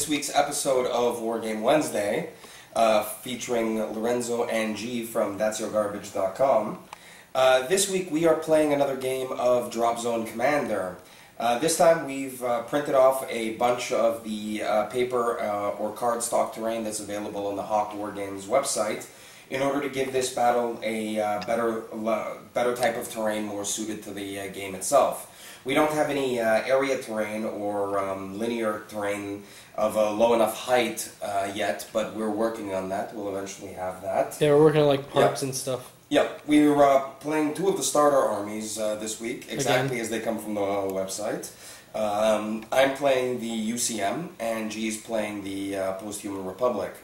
this week's episode of War Game Wednesday, featuring Lorenzo and G from that'syourgarbage.com. This week we are playing another game of Dropzone Commander. This time we've printed off a bunch of the paper or cardstock terrain that's available on the Hawk War Games website in order to give this battle a better type of terrain more suited to the game itself. We don't have any area terrain or linear terrain of a low enough height yet, but we're working on that. We'll eventually have that. Yeah, we're working on like parks and stuff. Yep, we were playing two of the starter armies this week, exactly as they come from the website. I'm playing the UCM, and G's playing the Post-Human Republic.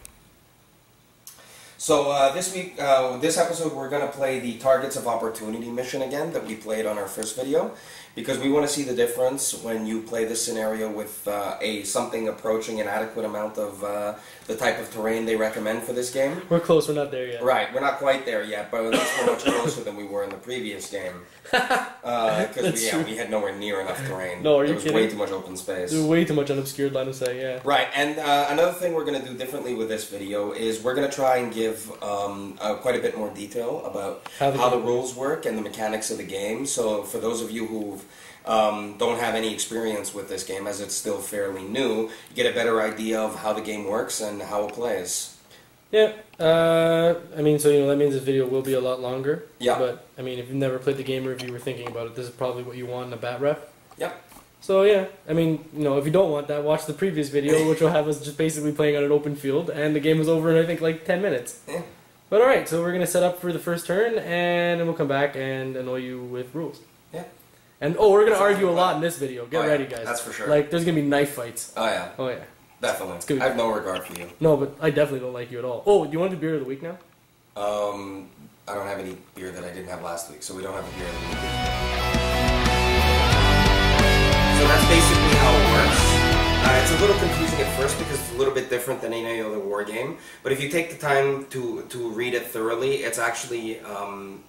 So this week, this episode, we're going to play the Targets of Opportunity mission again that we played on our first video, because we want to see the difference when you play this scenario with something approaching an adequate amount of the type of terrain they recommend for this game. We're close, we're not there yet. Right, we're not quite there yet, but at least we're much closer than we were in the previous game. Because we had nowhere near enough terrain. No, are you There was kidding? way too much open space. There's way too much unobscured line of sight, yeah. Right, and another thing we're going to do differently with this video is we're going to try and give quite a bit more detail about how the rules work and the mechanics of the game. So for those of you who don't have any experience with this game, as it's still fairly new, you get a better idea of how the game works and how it plays. Yeah, I mean, so that means this video will be a lot longer. Yeah. But, I mean, if you've never played the game or if you were thinking about it, this is probably what you want in a bat rep. Yep. So, yeah, I mean, if you don't want that, watch the previous video, which will have us just basically playing on an open field, and the game was over in, I think, like 10 minutes. Yeah. But alright, so we're going to set up for the first turn, and then we'll come back and annoy you with rules. Yeah. And, we're going to argue a lot in this video. Get ready, guys. That's for sure. Like, there's going to be knife fights. Oh, yeah. Oh, yeah. Definitely. It's good. I have no regard for you. No, but I definitely don't like you at all. Oh, do you want to do beer of the week now? I don't have any beer that I didn't have last week, so we don't have a beer of the week. So that's basically how it works. It's a little confusing at first because it's a little bit different than any other war game, but if you take the time to read it thoroughly, it's actually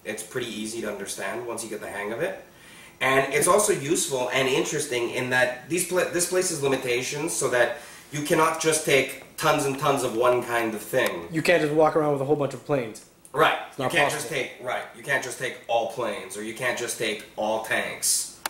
it's pretty easy to understand once you get the hang of it. And it's also useful and interesting in that this places limitations so that you cannot just take tons and tons of one kind of thing. You can't just walk around with a whole bunch of planes. Right. It's not possible. You can't just take all planes, or you can't just take all tanks.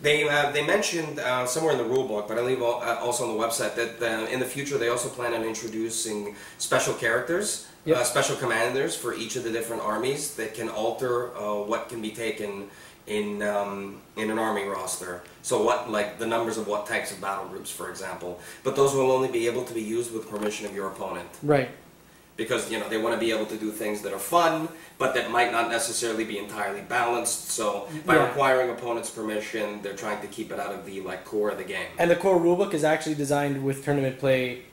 They mentioned somewhere in the rulebook, but I believe also on the website, that in the future they also plan on introducing special characters, special commanders for each of the different armies that can alter what can be taken in an army roster. So like the numbers of what types of battle groups, for example. But those will only be able to be used with permission of your opponent. Right. Because they want to be able to do things that are fun, but that might not necessarily be entirely balanced. So by requiring opponents' permission, they're trying to keep it out of the core of the game. And the core rulebook is actually designed with tournament play,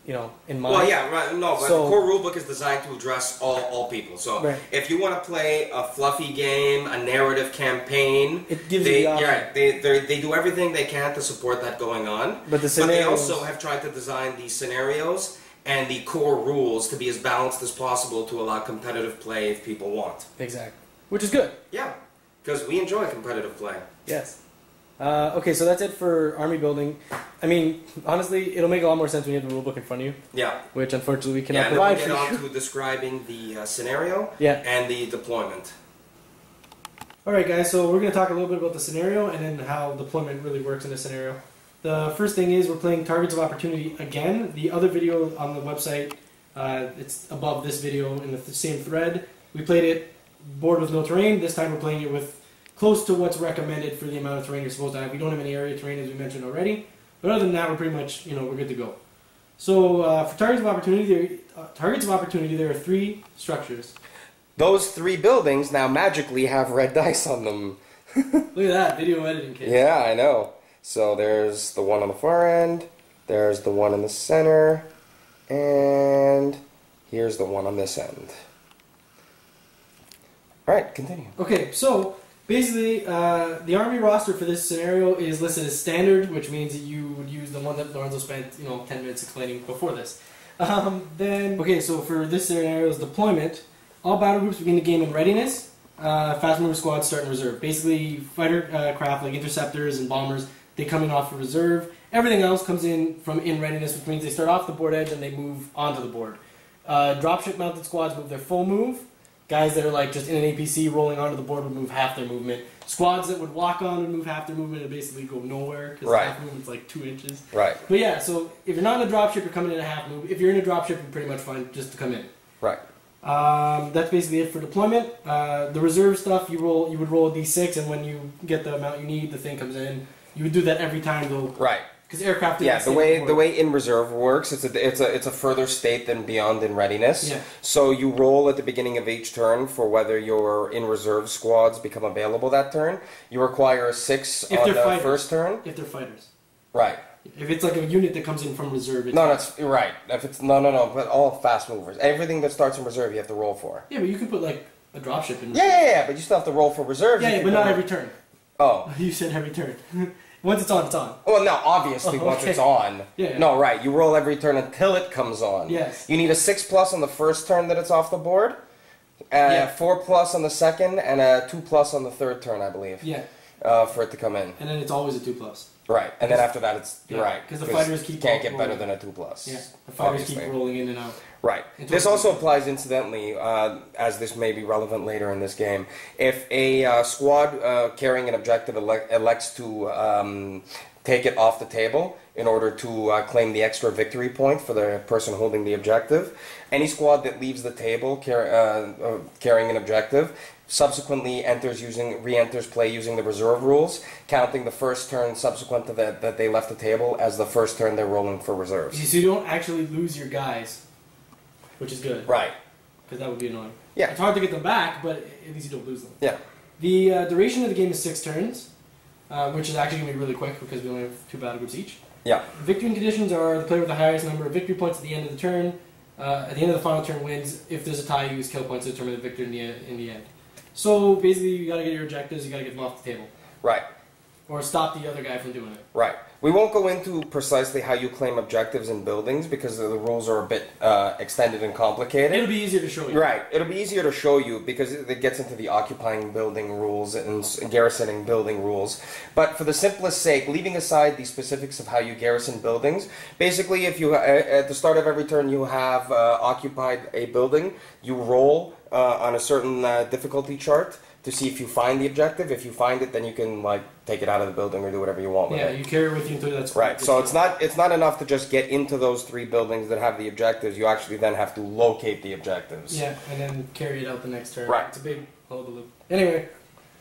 in mind. Well, yeah, right. No, but the core rulebook is designed to address all people. So if you want to play a fluffy game, a narrative campaign, it gives you the option. They do everything they can to support that going on. But they also have tried to design these scenarios and the core rules to be as balanced as possible to allow competitive play if people want. Exactly. Which is good. Yeah, because we enjoy competitive play. Yes. Okay, so that's it for army building. I mean, honestly, it'll make a lot more sense when you have the rulebook in front of you. Yeah. Which, unfortunately, we cannot provide for you. And then we'll get on to describing the scenario and the deployment. Alright, guys, so we're going to talk a little bit about the scenario and then how deployment really works in this scenario. The first thing is we're playing Targets of Opportunity again. The other video on the website, it's above this video in the same thread. We played it board with no terrain. This time we're playing it with close to what's recommended for the amount of terrain you're supposed to have. We don't have any area terrain, as we mentioned already. But other than that, we're pretty much, we're good to go. So for Targets of Opportunity, there are 3 structures. Those 3 buildings now magically have red dice on them. Look at that, video editing kit. Yeah, I know. So there's the one on the far end, there's the one in the center, and here's the one on this end. Alright, continue. Okay, so basically the army roster for this scenario is listed as standard, which means that you would use the one that Lorenzo spent 10 minutes explaining before this. Okay, so for this scenario's deployment, all battle groups begin the game in readiness. Fast mover squads start in reserve. Basically, fighter craft like interceptors and bombers, they come in off of reserve. Everything else comes in from in readiness, which means they start off the board edge and they move onto the board. Dropship mounted squads move their full move. Guys that are like just in an APC rolling onto the board would move half their movement. Squads that would walk on would move half their movement and basically go nowhere because half movement's like 2 inches. Right. But yeah, so if you're not in a dropship, you're coming in a half move. If you're in a dropship, you're pretty much fine just to come in. Right. That's basically it for deployment. The reserve stuff, you would roll a d6, and when you get the amount you need, the thing comes in. You would do that every time though. Right. Because aircraft. Yeah, the way in reserve works, it's a further state than beyond in readiness. Yeah. So you roll at the beginning of each turn for whether your in reserve squads become available that turn. You require a 6 on the first turn. If they're fighters. Right. If it's like a unit that comes in from reserve. No, that's right. If it's no, but all fast movers. Everything that starts in reserve, you have to roll for. Yeah, but you can put like a dropship in. Yeah, but you still have to roll for reserves. Yeah, but not every turn. Oh. You said every turn. Once it's on, it's on. Well, no, obviously once it's on. Yeah. No, right. You roll every turn until it comes on. Yes. You need a 6+ on the first turn that it's off the board. 4+ on the second, and a 2+ on the third turn, I believe. Yeah. For it to come in. And then it's always a 2+. Right, and then after that, it's right. Because the fighters can't get better than a 2+. Yeah, the fighters keep rolling in and out. Right. This also applies, incidentally, as this may be relevant later in this game. If a squad carrying an objective elects to take it off the table in order to claim the extra victory point for the person holding the objective, any squad that leaves the table carrying an objective subsequently re-enters play using the reserve rules, counting the first turn subsequent to that they left the table as the first turn they're rolling for reserves. So you don't actually lose your guys, which is good. Right. Because that would be annoying. Yeah. It's hard to get them back, but at least you don't lose them. Yeah. The duration of the game is 6 turns, which is actually going to be really quick because we only have 2 battle groups each. Yeah. Victory conditions are the player with the highest number of victory points at the end of the turn. At the end of the final turn wins. If there's a tie, you use kill points to determine the victor in the end. So basically, you got to get your objectives. You got to get them off the table. Right. Or stop the other guy from doing it. Right. We won't go into precisely how you claim objectives in buildings because the rules are a bit extended and complicated. It'll be easier to show you. Right. It'll be easier to show you because it gets into the occupying building rules and garrisoning building rules. But for the simplest sake, leaving aside the specifics of how you garrison buildings, basically if you at the start of every turn you have occupied a building, you roll on a certain difficulty chart to see if you find the objective. If you find it, then you can like take it out of the building or do whatever you want with it. Yeah, you carry it with you until that's right. So it's not enough to just get into those 3 buildings that have the objectives. You actually then have to locate the objectives. Yeah, and then carry it out the next turn. Right. It's a big hullabaloo. Anyway,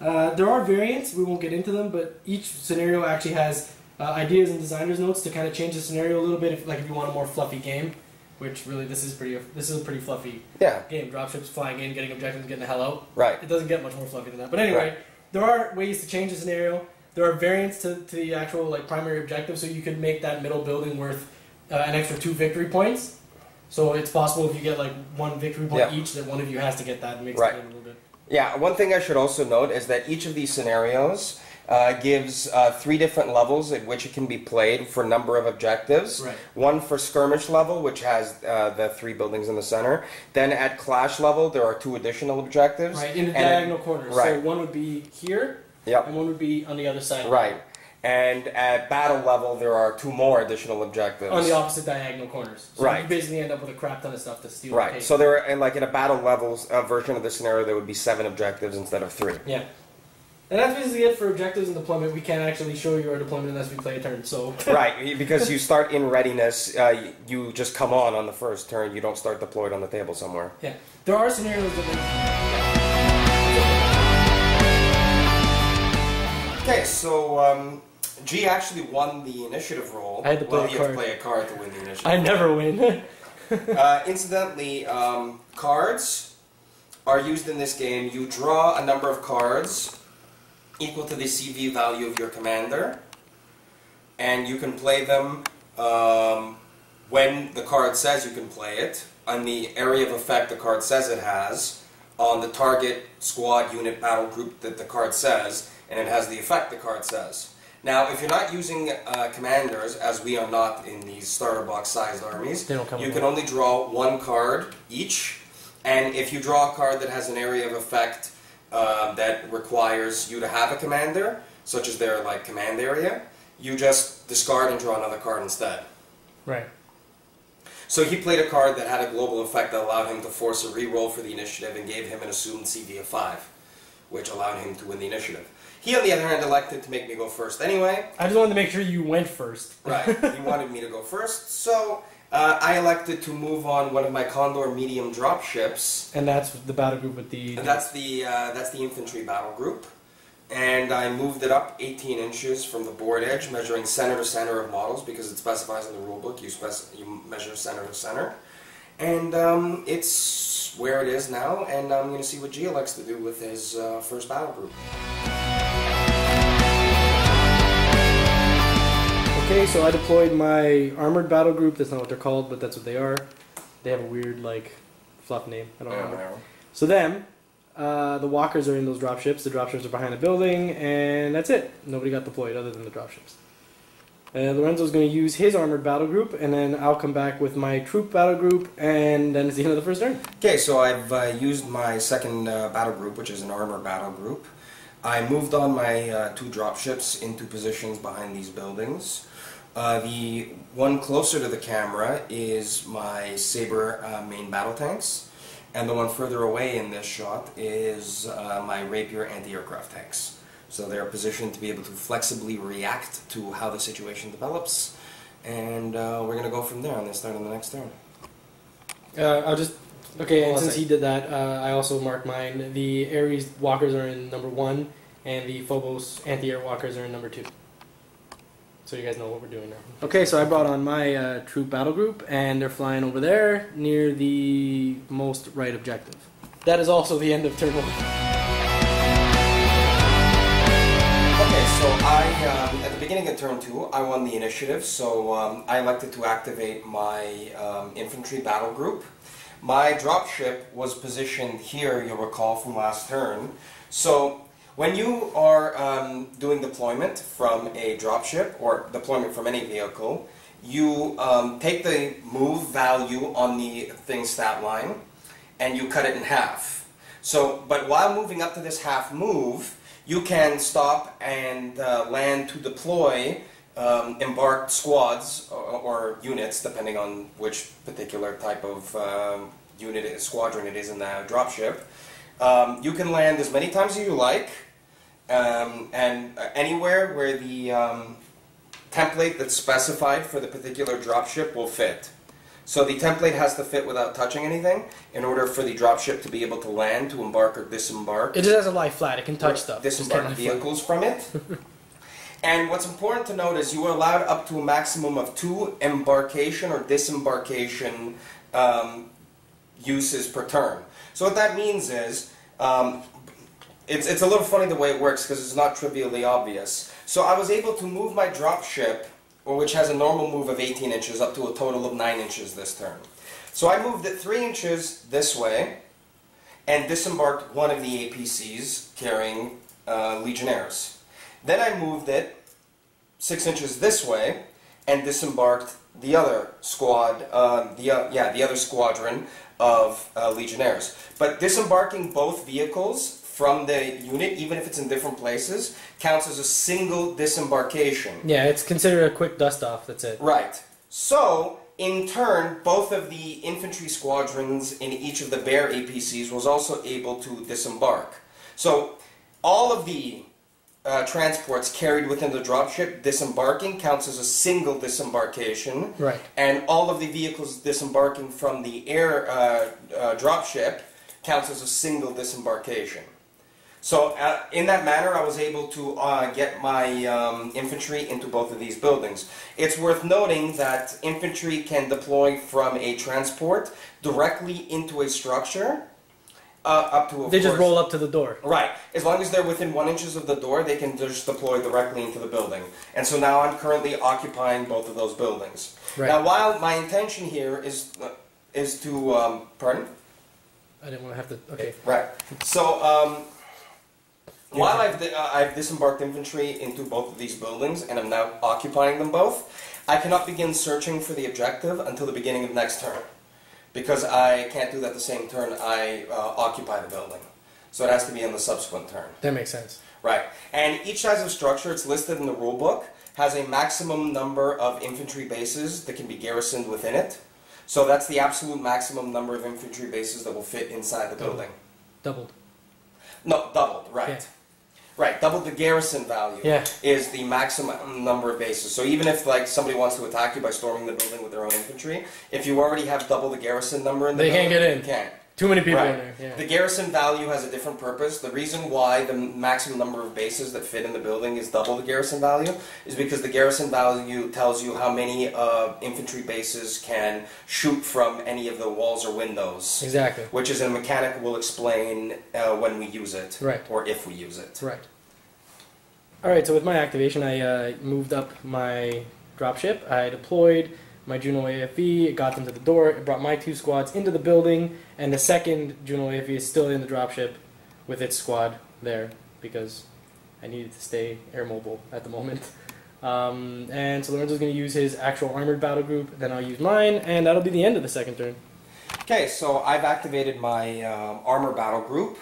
there are variants. We won't get into them, but each scenario actually has ideas and designer's notes to kind of change the scenario a little bit. If you want a more fluffy game. Which really, this is a pretty fluffy game. Dropships flying in, getting objectives, getting the hell out. Right. It doesn't get much more fluffy than that. But anyway, there are ways to change the scenario. There are variants to the actual like primary objective, so you could make that middle building worth an extra 2 victory points. So it's possible if you get like 1 victory point each, that one of you has to get that and makes it a little bit. Yeah. One thing I should also note is that each of these scenarios gives 3 different levels at which it can be played for number of objectives. Right. One for skirmish level, which has the 3 buildings in the center. Then at clash level, there are 2 additional objectives. Right, in the diagonal corners. Right. So one would be here, yep. and one would be on the other side. Right. And at battle level, there are 2 more additional objectives. On the opposite diagonal corners. So right. you basically end up with a crap ton of stuff to steal. Right. So there, and like in a battle levels version of the scenario, there would be 7 objectives instead of 3. Yeah. And that's basically it for objectives and deployment. We can't actually show you our deployment unless we play a turn, so... Right, because you start in readiness, you just come on the first turn, you don't start deployed on the table somewhere. Yeah. There are scenarios that... Okay, so, G actually won the initiative roll. I had to play a card. You have to play a card to win the initiative I never win. Incidentally, cards are used in this game. You draw a number of cards equal to the CV value of your commander, and you can play them when the card says you can play it, on the area of effect the card says it has, on the target, squad, unit, battle group that the card says, and it has the effect the card says. Now, if you're not using commanders, as we are not in these starter box sized armies, you can only draw 1 card each, and if you draw a card that has an area of effect that requires you to have a commander, such as their like command area, you just discard and draw another card instead. Right. So he played a card that had a global effect that allowed him to force a reroll for the initiative and gave him an assumed CV of 5, which allowed him to win the initiative. He, on the other hand, elected to make me go first anyway. I just wanted to make sure you went first. Right. He wanted me to go first, so I elected to move on one of my Condor medium drop ships. And that's the battle group with the... And that's the infantry battle group. And I moved it up 18 inches from the board edge, measuring center to center of models, because it specifies in the rulebook you measure center to center. And it's where it is now, and I'm going to see what G elects to do with his first battle group. Okay, so I deployed my armored battle group. That's not what they're called, but that's what they are. They have a weird, like, fluff name. I don't remember. So them, the walkers are in those dropships. The dropships are behind the building, and that's it. Nobody got deployed other than the dropships. Lorenzo's going to use his armored battle group, and then I'll come back with my troop battle group, and then it's the end of the first turn. Okay, so I've used my second battle group, which is an armored battle group. I moved on my 2 dropships into positions behind these buildings. The one closer to the camera is my Sabre main battle tanks, and the one further away in this shot is my Rapier anti-aircraft tanks. So they're positioned to be able to flexibly react to how the situation develops, and we're going to go from there on the start of the next turn. Okay, and since he did that, I also marked mine. The Ares walkers are in number 1, and the Phobos anti-air walkers are in number 2. So you guys know what we're doing now. Okay, so I brought on my troop battle group, and they're flying over there near the most right objective. That is also the end of turn 1. Okay, so at the beginning of turn 2, I won the initiative, so I elected to activate my infantry battle group. My dropship was positioned here, you'll recall from last turn. So when you are doing deployment from a dropship, or deployment from any vehicle, you take the move value on the thing stat line, and you cut it in half. So, but while moving up to this half move, you can stop and land to deploy embarked squads or units, depending on which particular type of squadron it is in the dropship. You can land as many times as you like, and anywhere where the template that's specified for the particular dropship will fit. So the template has to fit without touching anything in order for the dropship to be able to land, to embark or disembark. It just has a lie flat. It can touch stuff. Disembark vehicles from it. And what's important to note is you are allowed up to a maximum of 2 embarkation or disembarkation uses per turn. So what that means is, it's a little funny the way it works because it's not trivially obvious. So I was able to move my dropship, which has a normal move of 18 inches, up to a total of 9 inches this turn. So I moved it 3 inches this way and disembarked one of the APCs carrying Legionnaires. Then I moved it 6 inches this way and disembarked the other squad, the other squadron of Legionnaires. But disembarking both vehicles from the unit, even if it's in different places, counts as a single disembarkation. Yeah, it's considered a quick dust-off, that's it. Right. So, in turn, both of the infantry squadrons in each of the Bear APCs was also able to disembark. So, all of the transports carried within the dropship disembarking counts as a single disembarkation. Right. And all of the vehicles disembarking from the air dropship counts as a single disembarkation. So in that manner, I was able to get my infantry into both of these buildings. It's worth noting that infantry can deploy from a transport directly into a structure, up to, They just roll up to the door. Right. As long as they're within 1 inch of the door, they can just deploy directly into the building. And so now I'm currently occupying both of those buildings. Right. Now, while my intention here is to, pardon? I didn't want to have to, okay. Right. So, while I've disembarked infantry into both of these buildings, and I'm now occupying them both, I cannot begin searching for the objective until the beginning of next turn. Because I can't do that the same turn I occupy the building. So it has to be in the subsequent turn. That makes sense. Right. And each size of structure, it's listed in the rule book, has a maximum number of infantry bases that can be garrisoned within it. So that's the absolute maximum number of infantry bases that will fit inside the building. Doubled. No, doubled, right. Yeah. Right, doubled the garrison value is the maximum number of bases. So even if like somebody wants to attack you by storming the building with their own infantry, if you already have double the garrison number in the building, can't get in. You can't. Too many people Right. in there. Yeah. The garrison value has a different purpose. The reason why the maximum number of bases that fit in the building is double the garrison value is because the garrison value tells you how many infantry bases can shoot from any of the walls or windows. Exactly. Which is a mechanic we'll explain when we use it. Right. Or if we use it. Right. Alright, so with my activation, I moved up my dropship. I deployed my Juno AFE, it got them to the door, it brought my 2 squads into the building, and the second Juno AFE is still in the dropship with its squad there, because I needed to stay air mobile at the moment. And so Lorenzo's going to use his actual armored battle group, then I'll use mine, and that'll be the end of the second turn. Okay, so I've activated my armor battle group,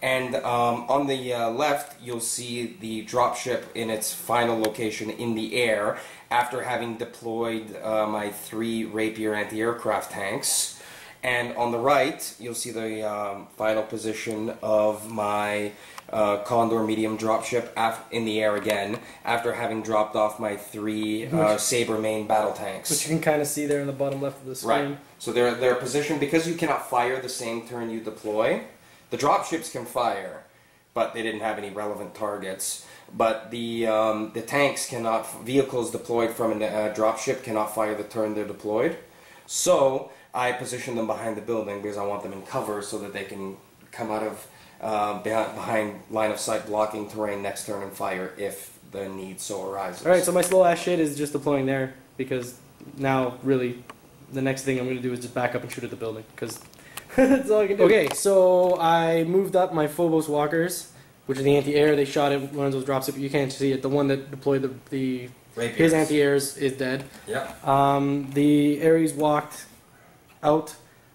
and on the left you'll see the dropship in its final location in the air after having deployed my 3 Rapier anti-aircraft tanks. And on the right you'll see the final position of my Condor medium dropship in the air again after having dropped off my 3 Saber main battle tanks. Which you can kind of see there in the bottom left of the screen. Right. So they're positioned because you cannot fire the same turn you deploy. The dropships can fire, but they didn't have any relevant targets. But the tanks cannot, vehicles deployed from a dropship cannot fire the turn they're deployed. So I position them behind the building because I want them in cover so that they can come out of behind line of sight blocking terrain next turn and fire if the need so arises. Alright, so my slow ass shit is just deploying there because now really the next thing I'm going to do is just back up and shoot at the building because that's all I can do. Okay, so I moved up my Phobos walkers, which is the anti-air. They shot at Lorenzo's dropship, but you can't see it. The one that deployed his anti-airs is dead. Yep. The Ares walked out,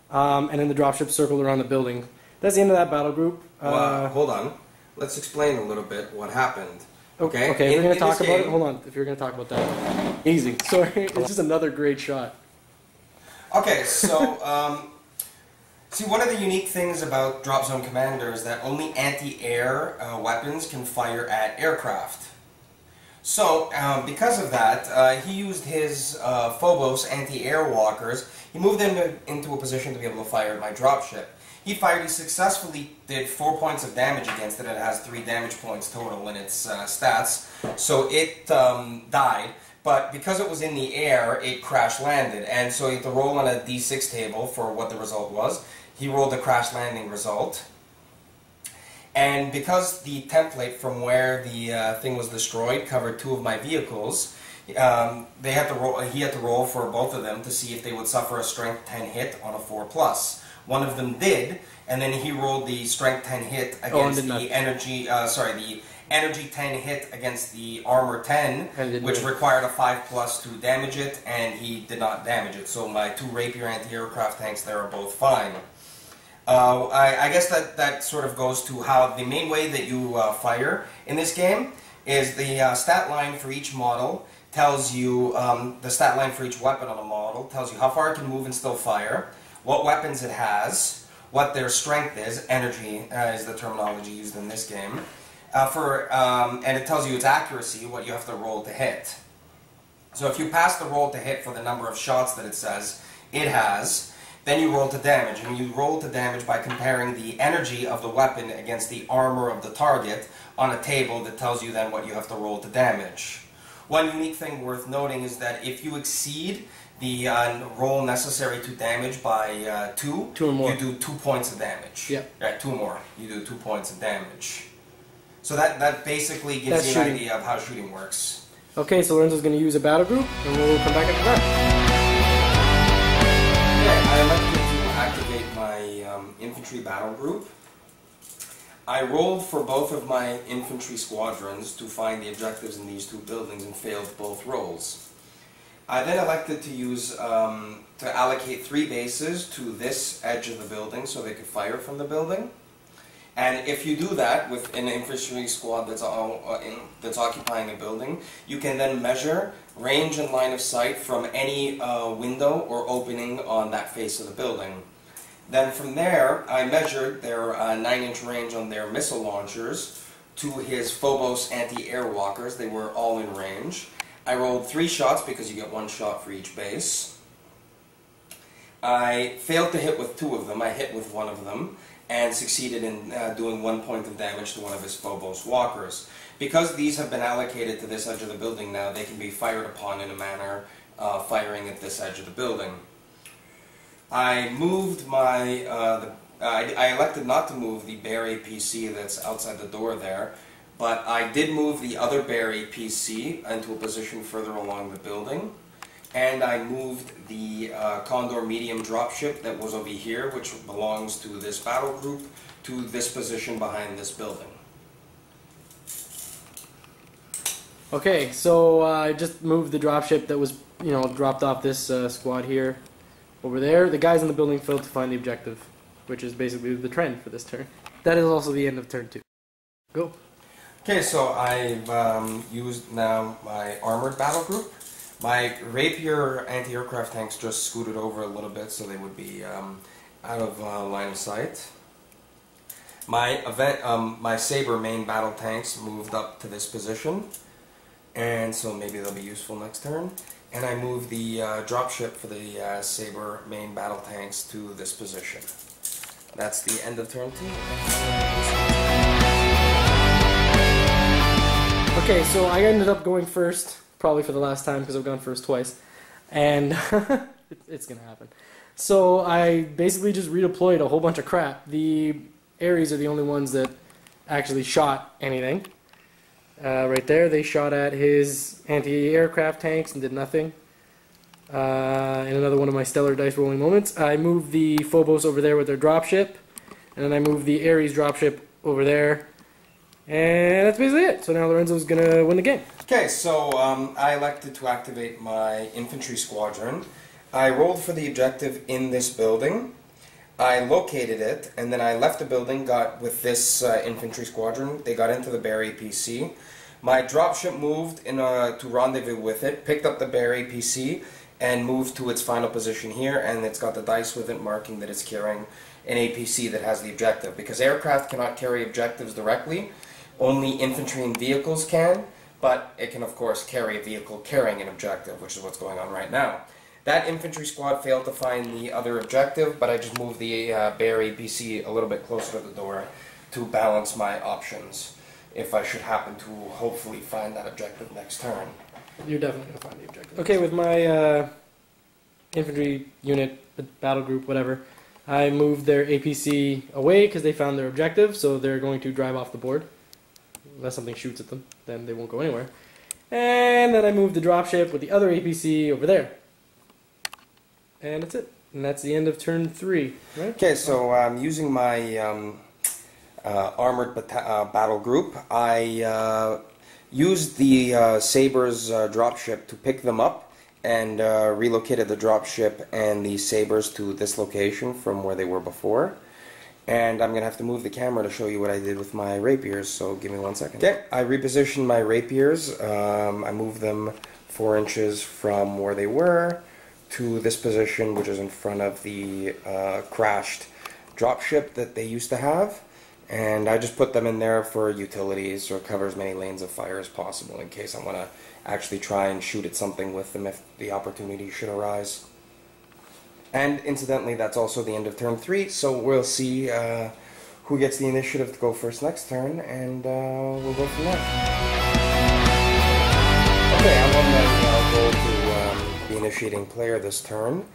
and then the dropship circled around the building. That's the end of that battle group. Well, hold on. Let's explain a little bit what happened. Okay. Okay. If we're gonna talk about it, hold on. If you're gonna talk about that, easy. Sorry, it's just another great shot. Okay, so see, one of the unique things about Dropzone Commander is that only anti-air weapons can fire at aircraft. So, because of that, he used his Phobos anti-air walkers. He moved them into a position to be able to fire at my dropship. He successfully did 4 points of damage against it. It has 3 damage points total in its stats. So it died, but because it was in the air, it crash landed. And so you have to roll on a d6 table for what the result was. He rolled the crash landing result. And because the template from where the thing was destroyed covered 2 of my vehicles, he had to roll for both of them to see if they would suffer a strength 10 hit on a 4+. One of them did, and then he rolled the strength 10 hit against the energy 10 hit against the armor 10, which required a 5+ to damage it, and he did not damage it. So my 2 Rapier anti-aircraft tanks there are both fine. I guess that sort of goes to how the main way that you fire in this game is the stat line for each model tells you, the stat line for each weapon on a model tells you how far it can move and still fire, what weapons it has, what their strength is, energy is the terminology used in this game, and it tells you its accuracy, what you have to roll to hit. So if you pass the roll to hit for the number of shots that it says it has, then you roll to damage, and you roll to damage by comparing the energy of the weapon against the armor of the target on a table that tells you then what you have to roll to damage. One unique thing worth noting is that if you exceed the roll necessary to damage by 2 or more, you do 2 points of damage. Yep. Right, 2 more. You do 2 points of damage. So that basically gives you an idea of how shooting works. Okay, so Lorenzo's going to use a battle group, and we'll come back after that. I'd like to activate my infantry battle group. I rolled for both of my infantry squadrons to find the objectives in these 2 buildings and failed both rolls. I then elected to use to allocate 3 bases to this edge of the building so they could fire from the building, And if you do that with an infantry squad that's occupying a building, you can then measure range and line of sight from any window or opening on that face of the building. Then from there, I measured their 9-inch range on their missile launchers to his Phobos anti-air walkers. They were all in range. I rolled 3 shots because you get 1 shot for each base. I failed to hit with 2 of them. I hit with 1 of them and succeeded in doing 1 point of damage to one of his Phobos walkers. Because these have been allocated to this edge of the building now, they can be fired upon in a manner firing at this edge of the building. I moved my, I elected not to move the bear APC that's outside the door there, but I did move the other bear APC into a position further along the building. And I moved the Condor medium dropship that was over here, which belongs to this battle group, to this position behind this building. Okay, so I just moved the dropship that was, dropped off this squad here over there. The guys in the building failed to find the objective, which is basically the trend for this turn. That is also the end of turn 2. Go. Okay, so I've used now my armored battle group. My Rapier anti-aircraft tanks just scooted over a little bit so they would be out of line of sight. My Saber main battle tanks moved up to this position, and so maybe they'll be useful next turn. And I moved the dropship for the Saber main battle tanks to this position. That's the end of turn 2. Okay, so I ended up going first. Probably for the last time because I've gone first twice, and it's gonna happen. So I basically just redeployed a whole bunch of crap. The Ares are the only ones that actually shot anything. Right there, they shot at his anti-aircraft tanks and did nothing. In another one of my stellar dice rolling moments, I moved the Phobos over there with their dropship, and then I moved the Ares dropship over there. And that's basically it. So now Lorenzo's going to win the game. Okay, so I elected to activate my infantry squadron. I rolled for the objective in this building. I located it, and then I left the building, got with this infantry squadron. They got into the bear APC. My dropship moved to rendezvous with it, picked up the bear APC, and moved to its final position here, and it's got the dice with it marking that it's carrying an APC that has the objective. Because aircraft cannot carry objectives directly, only infantry and vehicles can, but it can of course carry a vehicle carrying an objective, which is what's going on right now. That infantry squad failed to find the other objective, but I just moved the bear APC a little bit closer to the door to balance my options if I should happen to hopefully find that objective next turn. You're definitely going to find the objective. Okay, with my infantry unit, battle group, whatever, I moved their APC away because they found their objective, so they're going to drive off the board. Unless something shoots at them, then they won't go anywhere. And then I moved the dropship with the other APC over there. And that's it. And that's the end of turn 3, right? Okay, so using my armored battle group, I used the Saber's dropship to pick them up and relocated the dropship and the Sabers to this location from where they were before. And I'm going to have to move the camera to show you what I did with my rapiers, so give me 1 second. Okay, I repositioned my rapiers. I moved them 4 inches from where they were to this position, which is in front of the crashed dropship that they used to have. And I just put them in there for utilities, or cover as many lanes of fire as possible in case I want to actually try and shoot at something with them if the opportunity should arise. And incidentally, that's also the end of turn 3, so we'll see who gets the initiative to go first next turn, and we'll go from there. Okay, I'm on my goal to the initiating player this turn,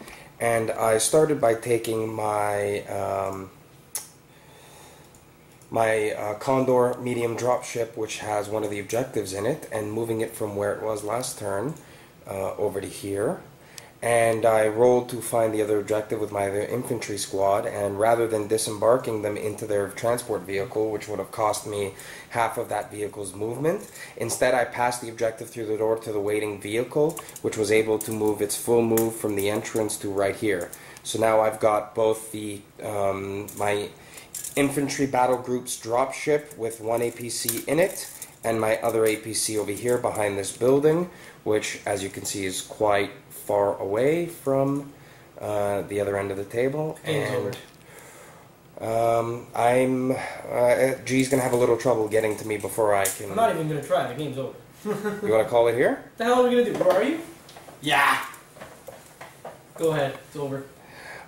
and I started by taking my Condor medium dropship, which has one of the objectives in it, and moving it from where it was last turn over to here. And I rolled to find the other objective with my other infantry squad, and rather than disembarking them into their transport vehicle, which would have cost me half of that vehicle's movement, instead I passed the objective through the door to the waiting vehicle, which was able to move its full move from the entrance to right here. So now I've got both the my infantry battle group's dropship with 1 APC in it, and my other APC over here behind this building, which, as you can see, is quite far away from the other end of the table. And G's gonna have a little trouble getting to me before I can. I'm not even gonna try. The game's over. You want to call it here? What the hell are we gonna do? Where are you? Yeah. Go ahead. It's over.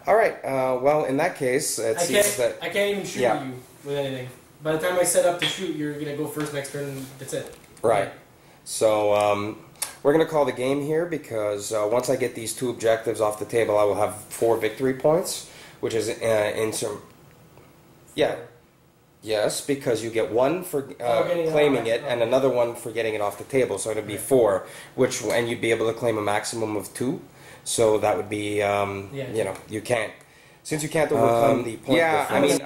All right. Well, in that case, it seems that I can't even shoot you with anything. By the time I set up to shoot, you're gonna go first next turn, and that's it. Right. So we're gonna call the game here because once I get these 2 objectives off the table, I will have 4 victory points, which is in some. Yeah. Yes, because you get 1 for claiming it, and another 1 for getting it off the table. So it'd be 4, and you'd be able to claim a maximum of 2. So that would be, you know, you can't, since you can't overcome the point difference.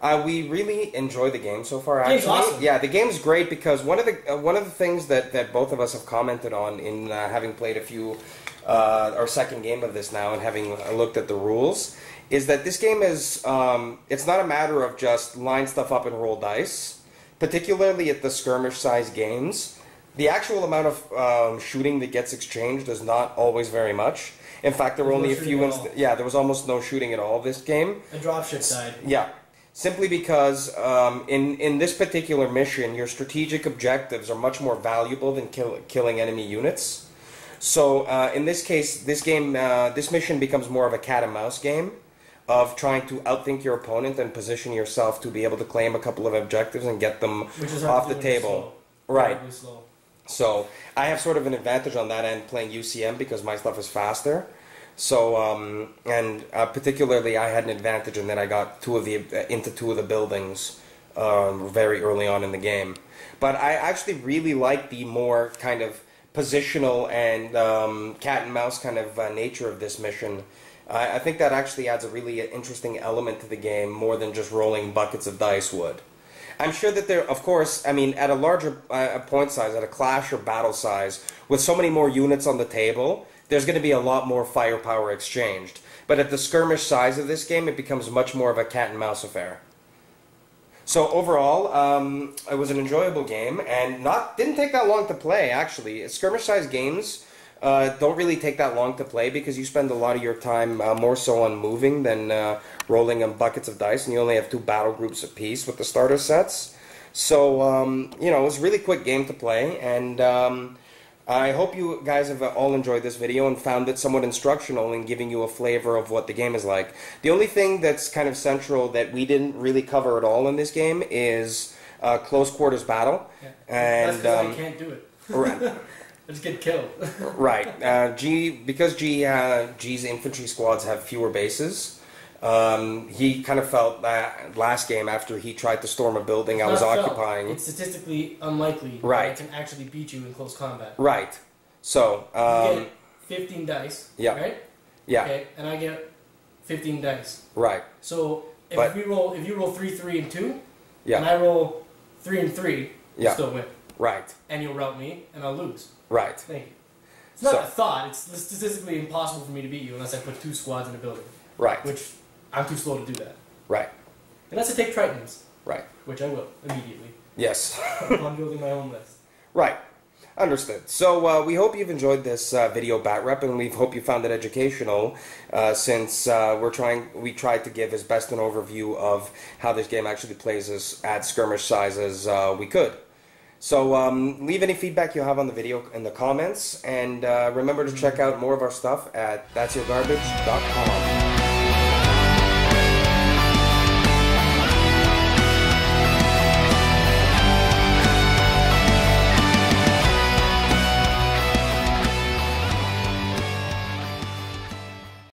I mean, we really enjoy the game so far. Actually, awesome. Yeah, the game's great because one of the things that both of us have commented on in having played a few, our second game of this now and having looked at the rules, is that this game is, it's not a matter of just line stuff up and roll dice, particularly at the skirmish-sized games. The actual amount of shooting that gets exchanged is not always very much. In fact, there were only a few there was almost no shooting at all this game. A dropship died. Yeah. Simply because in this particular mission, your strategic objectives are much more valuable than killing enemy units. So in this case, this mission becomes more of a cat and mouse game of trying to outthink your opponent and position yourself to be able to claim a couple of objectives and get them off the table. Right. So I have sort of an advantage on that end playing UCM because my stuff is faster. So particularly I had an advantage in that I got into 2 of the buildings very early on in the game. But I actually really like the more kind of positional and cat and mouse kind of nature of this mission. I think that actually adds a really interesting element to the game more than just rolling buckets of dice would. I'm sure that there, of course, I mean, at a larger point size, at a clash or battle size, with so many more units on the table, there's going to be a lot more firepower exchanged. But at the skirmish size of this game, it becomes much more of a cat and mouse affair. So overall, it was an enjoyable game, and didn't take that long to play, actually. Skirmish-sized games don't really take that long to play because you spend a lot of your time more so on moving than rolling on buckets of dice, and you only have 2 battle groups apiece with the starter sets. So, you know, it was a really quick game to play, and I hope you guys have all enjoyed this video and found it somewhat instructional in giving you a flavor of what the game is like. The only thing that's kind of central that we didn't really cover at all in this game is close quarters battle. Yeah. And that's because I can't do it. Right. I just get killed. Right. Because G's infantry squads have fewer bases, he kind of felt that last game after he tried to storm a building I was occupying. It's statistically unlikely that I can actually beat you in close combat. Right. So you get 15 dice. Yeah. Right. Yeah. Okay, and I get 15 dice. Right. So if you roll 3, 3, and 2, yeah, and I roll 3 and 3, you still win. Right. And you'll rout me, and I'll lose. Right. Thank you. It's not a thought. It's statistically impossible for me to beat you unless I put 2 squads in a building. Right. Which I'm too slow to do that. Right. Unless I take Tritons. Right. Which I will immediately. Yes. Upon building my own list. Right. Understood. So we hope you've enjoyed this video bat rep, and we hope you found it educational. Since we tried to give as best an overview of how this game actually plays at skirmish size as we could. So leave any feedback you have on the video in the comments, and remember to check out more of our stuff at that'syourgarbage.com.